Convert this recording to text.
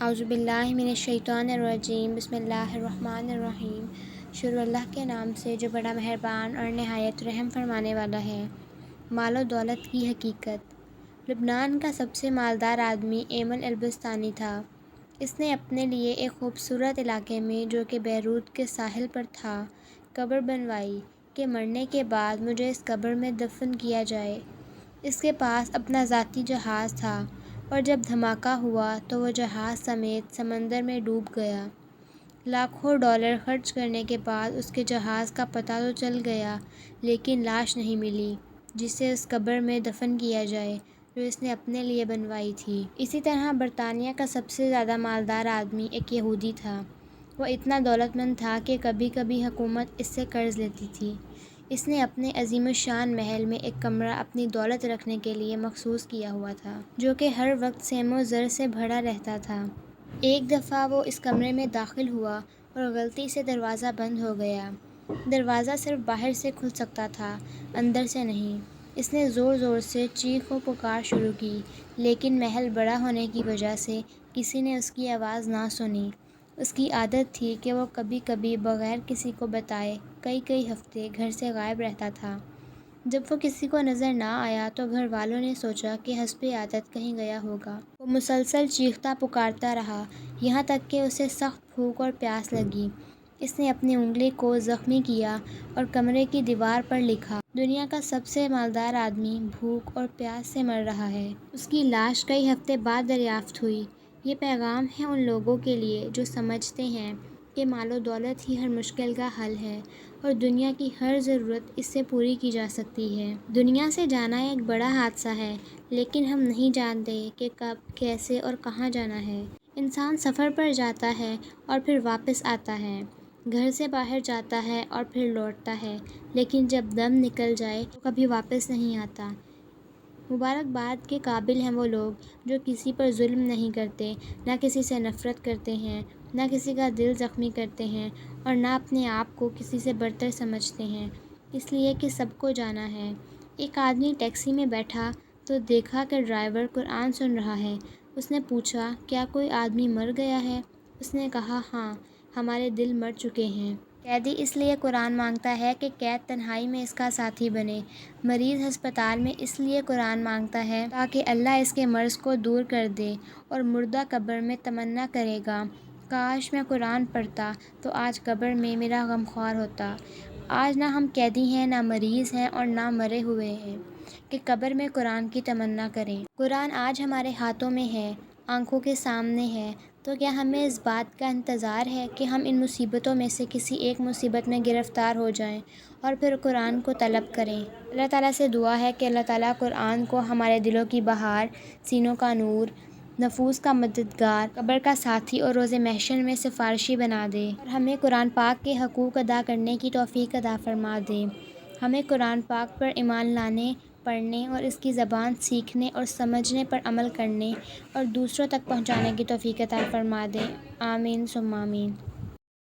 اعوذ باللہ من الشیطان الرجیم، بسم اللہ الرحمن الرحیم۔ شروع اللہ کے نام سے جو بڑا مہربان اور نہایت رحم فرمانے والا ہے۔ مال و دولت کی حقیقت۔ لبنان کا سب سے مالدار آدمی ایمن البستانی تھا۔ اس نے اپنے لیے ایک خوبصورت علاقے میں جو کہ بیروت کے ساحل پر تھا قبر بنوائی کہ مرنے کے بعد مجھے اس قبر میں دفن کیا جائے۔ اس کے پاس اپنا ذاتی جہاز تھا اور جب دھماکہ ہوا تو وہ جہاز سمیت سمندر میں ڈوب گیا۔ لاکھوں ڈالر خرچ کرنے کے بعد اس کے جہاز کا پتہ تو چل گیا لیکن لاش نہیں ملی جسے اس قبر میں دفن کیا جائے جو اس نے اپنے لیے بنوائی تھی۔ اسی طرح برطانیہ کا سب سے زیادہ مالدار آدمی ایک یہودی تھا۔ وہ اتنا دولت مند تھا کہ کبھی کبھی حکومت اس سے قرض لیتی تھی۔ اس نے اپنے عظیم الشان محل میں ایک کمرہ اپنی دولت رکھنے کے لیے مخصوص کیا ہوا تھا جو کہ ہر وقت سیم و زر سے بھرا رہتا تھا۔ ایک دفعہ وہ اس کمرے میں داخل ہوا اور غلطی سے دروازہ بند ہو گیا۔ دروازہ صرف باہر سے کھل سکتا تھا، اندر سے نہیں۔ اس نے زور زور سے چیخ و پکار شروع کی لیکن محل بڑا ہونے کی وجہ سے کسی نے اس کی آواز نہ سنی۔ اس کی عادت تھی کہ وہ کبھی کبھی بغیر کسی کو بتائے کئی ہفتے گھر سے غائب رہتا تھا۔ جب وہ کسی کو نظر نہ آیا تو گھر والوں نے سوچا کہ حسب عادت کہیں گیا ہوگا۔ وہ مسلسل چیختا پکارتا رہا یہاں تک کہ اسے سخت بھوک اور پیاس لگی۔ اس نے اپنی انگلی کو زخمی کیا اور کمرے کی دیوار پر لکھا، دنیا کا سب سے مالدار آدمی بھوک اور پیاس سے مر رہا ہے۔ اس کی لاش کئی ہفتے بعد دریافت ہوئی۔ یہ پیغام ہے ان لوگوں کے لیے جو سمجھتے ہیں کہ مال و دولت ہی ہر مشکل کا حل ہے اور دنیا کی ہر ضرورت اس سے پوری کی جا سکتی ہے۔ دنیا سے جانا ایک بڑا حادثہ ہے لیکن ہم نہیں جانتے کہ کب، کیسے اور کہاں جانا ہے۔ انسان سفر پر جاتا ہے اور پھر واپس آتا ہے، گھر سے باہر جاتا ہے اور پھر لوٹتا ہے لیکن جب دم نکل جائے تو کبھی واپس نہیں آتا۔ مبارکباد کے قابل ہیں وہ لوگ جو کسی پر ظلم نہیں کرتے، نہ کسی سے نفرت کرتے ہیں، نہ کسی کا دل زخمی کرتے ہیں اور نہ اپنے آپ کو کسی سے برتر سمجھتے ہیں اس لیے کہ سب کو جانا ہے۔ ایک آدمی ٹیکسی میں بیٹھا تو دیکھا کہ ڈرائیور قرآن سن رہا ہے۔ اس نے پوچھا، کیا کوئی آدمی مر گیا ہے؟ اس نے کہا، ہاں، ہمارے دل مر چکے ہیں۔ قیدی اس لیے قرآن مانگتا ہے کہ قید تنہائی میں اس کا ساتھی بنے۔ مریض ہسپتال میں اس لیے قرآن مانگتا ہے تاکہ اللہ اس کے مرض کو دور کر دے، اور مردہ قبر میں تمنا کرے گا، کاش میں قرآن پڑھتا تو آج قبر میں میرا غمخوار ہوتا۔ آج نہ ہم قیدی ہیں، نہ مریض ہیں اور نہ مرے ہوئے ہیں کہ قبر میں قرآن کی تمنا کریں۔ قرآن آج ہمارے ہاتھوں میں ہے، آنکھوں کے سامنے ہے، تو کیا ہمیں اس بات کا انتظار ہے کہ ہم ان مصیبتوں میں سے کسی ایک مصیبت میں گرفتار ہو جائیں اور پھر قرآن کو طلب کریں؟ اللہ تعالیٰ سے دعا ہے کہ اللہ تعالیٰ قرآن کو ہمارے دلوں کی بہار، سینوں کا نور، نفوس کا مددگار، قبر کا ساتھی اور روز محشر میں سفارشی بنا دے اور ہمیں قرآن پاک کے حقوق ادا کرنے کی توفیق عطا فرما دے۔ ہمیں قرآن پاک پر ایمان لانے، پڑھنے اور اس کی زبان سیکھنے اور سمجھنے پر عمل کرنے اور دوسروں تک پہنچانے کی توفیق عطا فرما دے۔ آمین ثم آمین۔